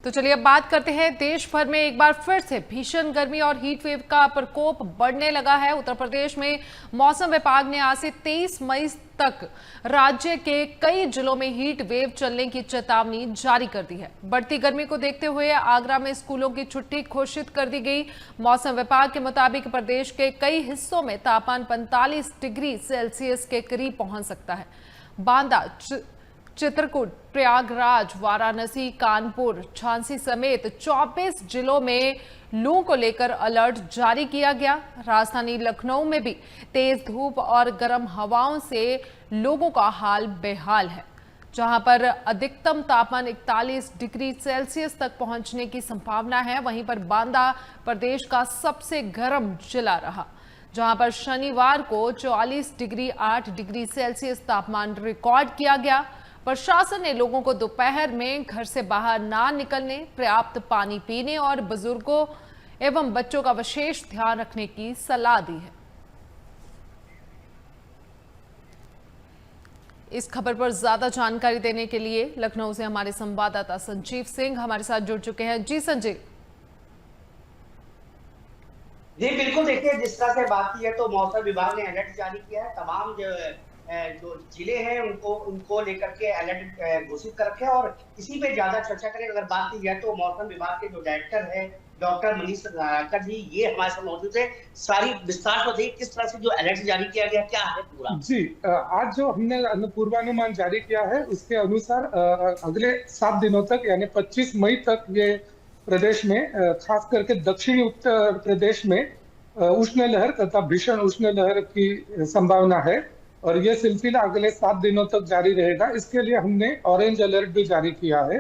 तो चलिए अब बात करते हैं। देश भर में एक बार फिर से भीषण गर्मी और हीट वेव का प्रकोप बढ़ने लगा है। उत्तर प्रदेश में मौसम विभाग ने आज से 23 मई तक राज्य के कई जिलों में हीट वेव चलने की चेतावनी जारी कर दी है। बढ़ती गर्मी को देखते हुए आगरा में स्कूलों की छुट्टी घोषित कर दी गई। मौसम विभाग के मुताबिक प्रदेश के कई हिस्सों में तापमान 45 डिग्री सेल्सियस के करीब पहुंच सकता है। बांदा, चित्रकूट, प्रयागराज, वाराणसी, कानपुर, झांसी समेत 24 जिलों में लू को लेकर अलर्ट जारी किया गया। राजधानी लखनऊ में भी तेज धूप और गर्म हवाओं से लोगों का हाल बेहाल है, जहां पर अधिकतम तापमान 41 डिग्री सेल्सियस तक पहुंचने की संभावना है। वहीं पर बांदा प्रदेश का सबसे गर्म जिला रहा, जहां पर शनिवार को 44 डिग्री 8 डिग्री सेल्सियस तापमान रिकॉर्ड किया गया। प्रशासन ने लोगों को दोपहर में घर से बाहर ना निकलने, पर्याप्त पानी पीने और बुजुर्गों एवं बच्चों का विशेष ध्यान रखने की सलाह दी है। इस खबर पर ज्यादा जानकारी देने के लिए लखनऊ से हमारे संवाददाता संजीव सिंह हमारे साथ जुड़ चुके हैं। जी संजीव। जी बिल्कुल, देखिए जिस तरह से बात की है तो मौसम विभाग ने अलर्ट जारी किया है। तमाम जो जिले हैं उनको उनको लेकर के अलर्ट घोषित कर रखे हैं। और इसी पे ज्यादा चर्चा करें, अगर बात की जाए तो मौसम विभाग के जो डायरेक्टर है डॉक्टर मनीष नागर जी, ये हमारे साथ मौजूद है। सारी विस्तार को देखिए किस तरह से जो अलर्ट जारी किया गया, क्या है पूरा। जी, आज जो हमने पूर्वानुमान जारी किया है उसके अनुसार अगले 7 दिनों तक यानी 25 मई तक ये प्रदेश में खास करके दक्षिणी उत्तर प्रदेश में उष्ण लहर तथा भीषण उष्ण लहर की संभावना है और ये सिलसिला अगले 7 दिनों तक जारी रहेगा। इसके लिए हमने ऑरेंज अलर्ट भी जारी किया है।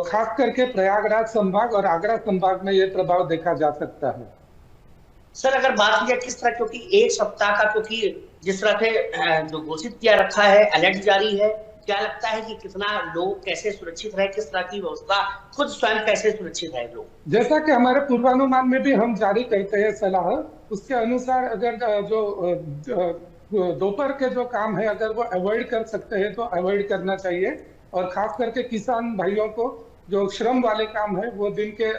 खास करके प्रयागराज संभाग और आगरा संभाग में ये प्रभाव देखा जा सकता है। सर अगर बात की जाए किस तरह, क्योंकि एक सप्ताह का, क्योंकि जिस तरह से जो घोषित किया रखा है, अलर्ट जारी है, क्या लगता है कि कितना लोग कैसे सुरक्षित रहे, किस तरह की व्यवस्था, खुद स्वयं कैसे सुरक्षित रहे लोग? जैसा कि हमारे पूर्वानुमान में भी हम जारी करते हैं सलाह, उसके अनुसार अगर जो दोपहर के जो काम है अगर वो अवॉइड कर सकते हैं तो अवॉइड करना चाहिए। और खास करके किसान भाइयों को जो श्रम वाले काम है वो दिन के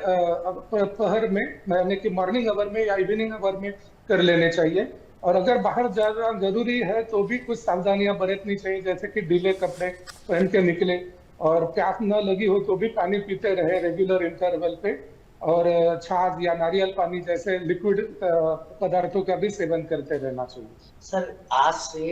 पहर में यानी कि मॉर्निंग आवर में या इवनिंग आवर में कर लेने चाहिए। और अगर बाहर जाना जरूरी है तो भी कुछ सावधानियां बरतनी चाहिए, जैसे कि ढीले कपड़े पहन के निकले और प्यास न लगी हो तो भी पानी पीते रहे रेगुलर इंटरवल पे, और छाछ या नारियल पानी जैसे लिक्विड पदार्थों का भी सेवन करते रहना चाहिए। सर आज से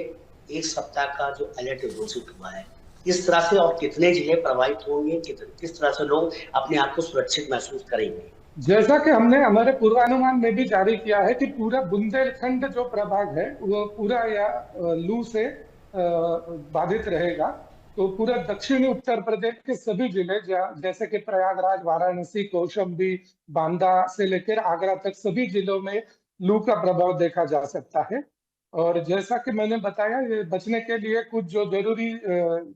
एक सप्ताह का जो अलर्ट घोषित हुआ है, किस तरह से और कितने जिले प्रभावित होंगे, किस तरह से लोग अपने आप को सुरक्षित महसूस करेंगे? जैसा कि हमने हमारे पूर्वानुमान में भी जारी किया है कि पूरा बुंदेलखंड जो प्रभाग है वो पूरा या लू से बाधित रहेगा। तो पूरा दक्षिणी उत्तर प्रदेश के सभी जिले जैसे कि प्रयागराज, वाराणसी, कौशाम्बी, बांदा से लेकर आगरा तक सभी जिलों में लू का प्रभाव देखा जा सकता है। और जैसा कि मैंने बताया, ये बचने के लिए कुछ जो जरूरी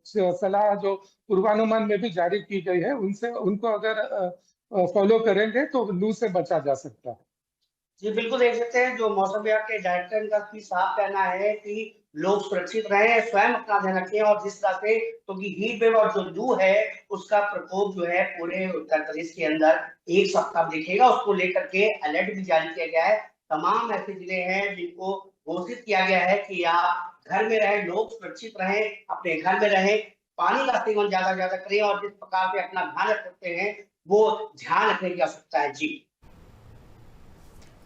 सलाह जो पूर्वानुमान में भी जारी की गई है उनको अगर फॉलो करेंगे तो लू से बचा जा सकता है। जी बिल्कुल, देख सकते हैं जो मौसम विभाग के डायरेक्टर का भी साफ कहना है कि लोग सुरक्षित रहें, स्वयं अपना ध्यान रखें। और जिस तरह से, क्योंकि हीट वेव और जो लू है उसका प्रकोप जो है पूरे उत्तर प्रदेश के अंदर एक सप्ताह दिखेगा, उसको लेकर के अलर्ट भी जारी किया गया है। तमाम ऐसे जिले हैं जिनको घोषित किया गया है कि आप घर में रहें, लोग सुरक्षित रहें, अपने घर में रहें, पानी का सेवन ज्यादा ज्यादा करें और जिस प्रकार से अपना ध्यान रख सकते हैं वो ध्यान रखने की आवश्यकता है।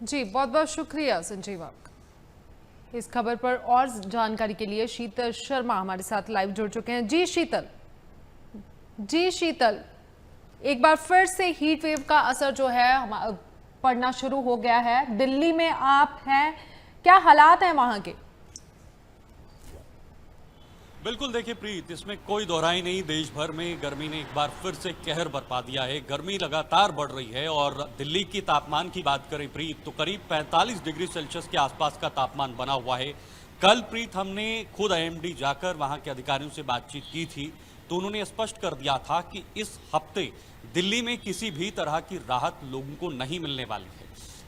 जी बहुत बहुत शुक्रिया संजीव आपका। इस खबर पर और जानकारी के लिए शीतल शर्मा हमारे साथ लाइव जुड़ चुके हैं। जी शीतल, एक बार फिर से हीट वेव का असर जो है पड़ना शुरू हो गया है। दिल्ली में आप हैं, क्या हालात हैं वहां के? बिल्कुल, देखिए प्रीत, इसमें कोई दोहराई नहीं, देश भर में गर्मी ने एक बार फिर से कहर बरपा दिया है। गर्मी लगातार बढ़ रही है और दिल्ली की तापमान की बात करें प्रीत तो करीब 45 डिग्री सेल्सियस के आसपास का तापमान बना हुआ है। कल प्रीत हमने खुद आईएमडी जाकर वहां के अधिकारियों से बातचीत की थी तो उन्होंने स्पष्ट कर दिया था कि इस हफ्ते दिल्ली में किसी भी तरह की राहत लोगों को नहीं मिलने वाली है,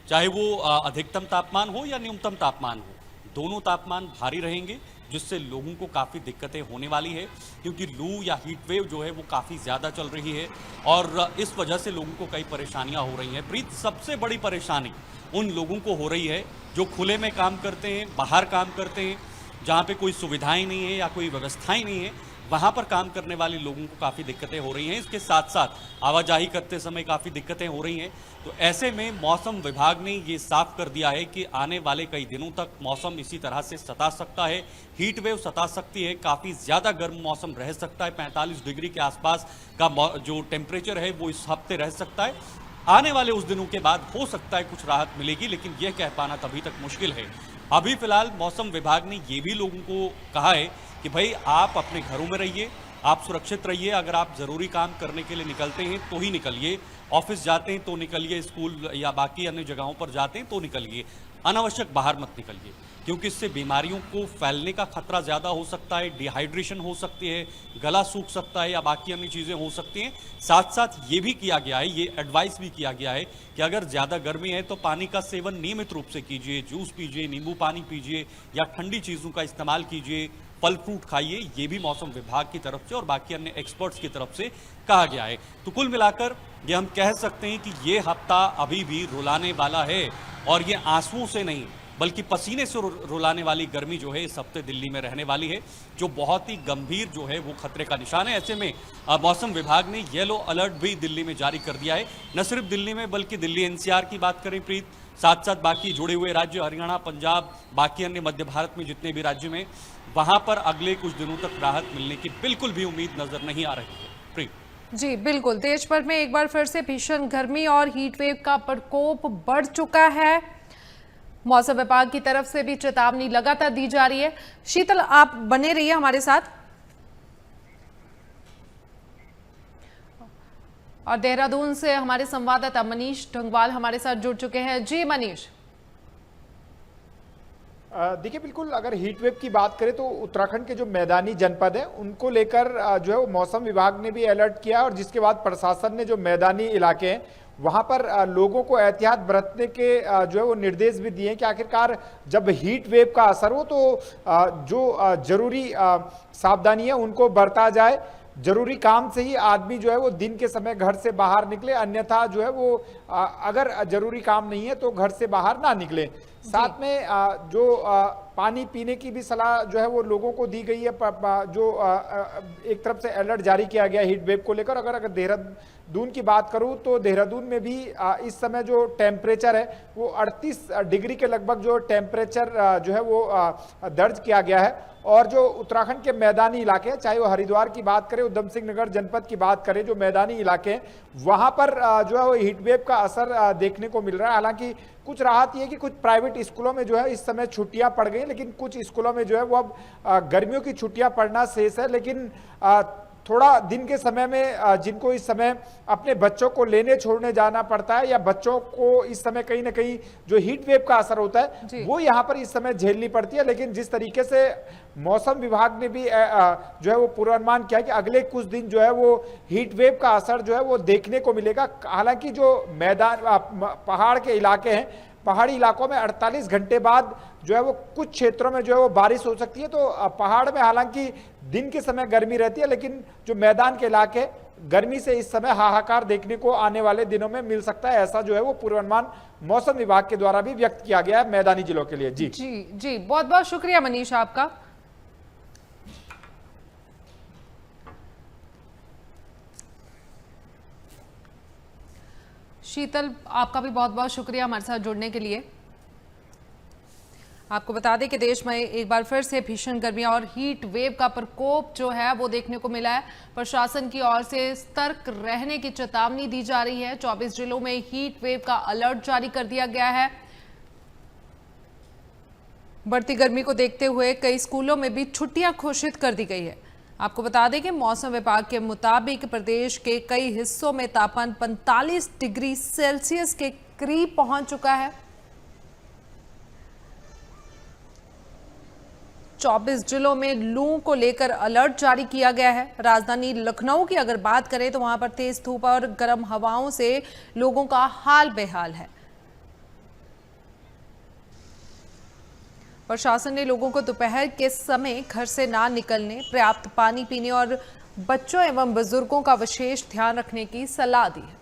चाहे वो अधिकतम तापमान हो या न्यूनतम तापमान हो, दोनों तापमान भारी रहेंगे। जिससे लोगों को काफ़ी दिक्कतें होने वाली है, क्योंकि लू या हीट वेव जो है वो काफ़ी ज़्यादा चल रही है और इस वजह से लोगों को कई परेशानियां हो रही हैं। प्रीत, सबसे बड़ी परेशानी उन लोगों को हो रही है जो खुले में काम करते हैं, बाहर काम करते हैं, जहाँ पे कोई सुविधाएं नहीं है या कोई व्यवस्थाएं नहीं है, वहाँ पर काम करने वाले लोगों को काफ़ी दिक्कतें हो रही हैं। इसके साथ साथ आवाजाही करते समय काफ़ी दिक्कतें हो रही हैं। तो ऐसे में मौसम विभाग ने ये साफ कर दिया है कि आने वाले कई दिनों तक मौसम इसी तरह से सता सकता है, हीट वेव सता सकती है, काफ़ी ज़्यादा गर्म मौसम रह सकता है। 45 डिग्री के आसपास का जो टेम्परेचर है वो इस हफ्ते रह सकता है। आने वाले उस दिनों के बाद हो सकता है कुछ राहत मिलेगी, लेकिन यह कह पाना तभी तक मुश्किल है। अभी फिलहाल मौसम विभाग ने ये भी लोगों को कहा है कि भाई आप अपने घरों में रहिए, आप सुरक्षित रहिए। अगर आप ज़रूरी काम करने के लिए निकलते हैं तो ही निकलिए, ऑफिस जाते हैं तो निकलिए, स्कूल या बाकी अन्य जगहों पर जाते हैं तो निकलिए, अनावश्यक बाहर मत निकलिए, क्योंकि इससे बीमारियों को फैलने का खतरा ज़्यादा हो सकता है। डिहाइड्रेशन हो सकती है, गला सूख सकता है या बाकी अन्य चीज़ें हो सकती हैं। साथ साथ ये भी किया गया है, ये एडवाइस भी किया गया है कि अगर ज़्यादा गर्मी है तो पानी का सेवन नियमित रूप से कीजिए, जूस पीजिए, नींबू पानी पीजिए या ठंडी चीज़ों का इस्तेमाल कीजिए, फल फ्रूट खाइए। ये भी मौसम विभाग की तरफ से और बाकी अन्य एक्सपर्ट्स की तरफ से कहा गया है। तो कुल मिलाकर ये हम कह सकते हैं कि ये हफ्ता अभी भी रुलाने वाला है और ये आंसुओं से नहीं बल्कि पसीने से रुलाने वाली गर्मी जो है इस हफ्ते दिल्ली में रहने वाली है, जो बहुत ही गंभीर जो है वो खतरे का निशान है। ऐसे में मौसम विभाग ने येलो अलर्ट भी दिल्ली में जारी कर दिया है। न सिर्फ दिल्ली में बल्कि दिल्ली एनसीआर की बात करें प्रीत, साथ साथ बाकी जुड़े हुए राज्य हरियाणा, पंजाब, बाकी अन्य मध्य भारत में जितने भी राज्य में, वहां पर अगले कुछ दिनों तक राहत मिलने की बिल्कुल भी उम्मीद नजर नहीं आ रही है। प्रीत जी बिल्कुल, देश भर में एक बार फिर से भीषण गर्मी और हीट वेव का प्रकोप बढ़ चुका है। मौसम विभाग की तरफ से भी चेतावनी लगातार दी जा रही है। शीतल, आप बने रहिए हमारे साथ। और देहरादून से हमारे संवाददाता मनीष ढंगवाल हमारे साथ जुड़ चुके हैं। जी मनीष। देखिए, बिल्कुल अगर हीट वेव की बात करें तो उत्तराखंड के जो मैदानी जनपद हैं उनको लेकर जो है वो मौसम विभाग ने भी अलर्ट किया और जिसके बाद प्रशासन ने जो मैदानी इलाके हैं वहां पर लोगों को एहतियात बरतने के जो है वो निर्देश भी दिए हैं कि आखिरकार जब हीट वेव का असर हो तो जो जरूरी सावधानी है उनको बरता जाए। जरूरी काम से ही आदमी जो है वो दिन के समय घर से बाहर निकले, अन्यथा जो है वो अगर जरूरी काम नहीं है तो घर से बाहर ना निकले। साथ में जो पानी पीने की भी सलाह जो है वो लोगों को दी गई है। जो एक तरफ से अलर्ट जारी किया गया हीट वेव को लेकर। अगर देहरादून की बात करूं तो देहरादून में भी इस समय जो टेम्परेचर है वो 38 डिग्री के लगभग जो टेम्परेचर जो है वो दर्ज किया गया है। और जो उत्तराखंड के मैदानी इलाके हैं, चाहे वो हरिद्वार की बात करें, उधम सिंह नगर जनपद की बात करें, जो मैदानी इलाके हैं वहां पर जो है वो हीट वेव का असर देखने को मिल रहा है। हालांकि कुछ राहत ये कि कुछ प्राइवेट स्कूलों में जो है इस समय छुट्टियां पड़ गई, लेकिन कुछ स्कूलों में जो है वो अब गर्मियों की छुट्टियां पड़ना शेष है। लेकिन थोड़ा दिन के समय में जिनको इस समय अपने बच्चों को लेने छोड़ने जाना पड़ता है या बच्चों को इस समय कहीं ना कहीं जो हीट वेव का असर होता है वो यहाँ पर इस समय झेलनी पड़ती है। लेकिन जिस तरीके से मौसम विभाग ने भी जो है वो पूर्वानुमान किया कि अगले कुछ दिन जो है वो हीट वेव का असर जो है वो देखने को मिलेगा। हालांकि जो मैदान पहाड़ के इलाके हैं, पहाड़ी इलाकों में 48 घंटे बाद जो है वो कुछ क्षेत्रों में जो है वो बारिश हो सकती है। तो पहाड़ में हालांकि दिन के समय गर्मी रहती है, लेकिन जो मैदान के इलाके गर्मी से इस समय हाहाकार देखने को आने वाले दिनों में मिल सकता है। ऐसा जो है वो पूर्वानुमान मौसम विभाग के द्वारा भी व्यक्त किया गया है मैदानी जिलों के लिए। जी जी, बहुत बहुत शुक्रिया मनीष आपका। शीतल, आपका भी बहुत बहुत शुक्रिया हमारे साथ जुड़ने के लिए। आपको बता दें कि देश में एक बार फिर से भीषण गर्मी और हीट वेव का प्रकोप जो है वो देखने को मिला है। प्रशासन की ओर से सतर्क रहने की चेतावनी दी जा रही है। 24 जिलों में हीट वेव का अलर्ट जारी कर दिया गया है। बढ़ती गर्मी को देखते हुए कई स्कूलों में भी छुट्टियां घोषित कर दी गई है। आपको बता दें कि मौसम विभाग के मुताबिक प्रदेश के कई हिस्सों में तापमान 45 डिग्री सेल्सियस के करीब पहुंच चुका है। 24 जिलों में लू को लेकर अलर्ट जारी किया गया है। राजधानी लखनऊ की अगर बात करें तो वहां पर तेज धूप और गर्म हवाओं से लोगों का हाल बेहाल है। प्रशासन ने लोगों को दोपहर के समय घर से ना निकलने, पर्याप्त पानी पीने और बच्चों एवं बुजुर्गों का विशेष ध्यान रखने की सलाह दी है।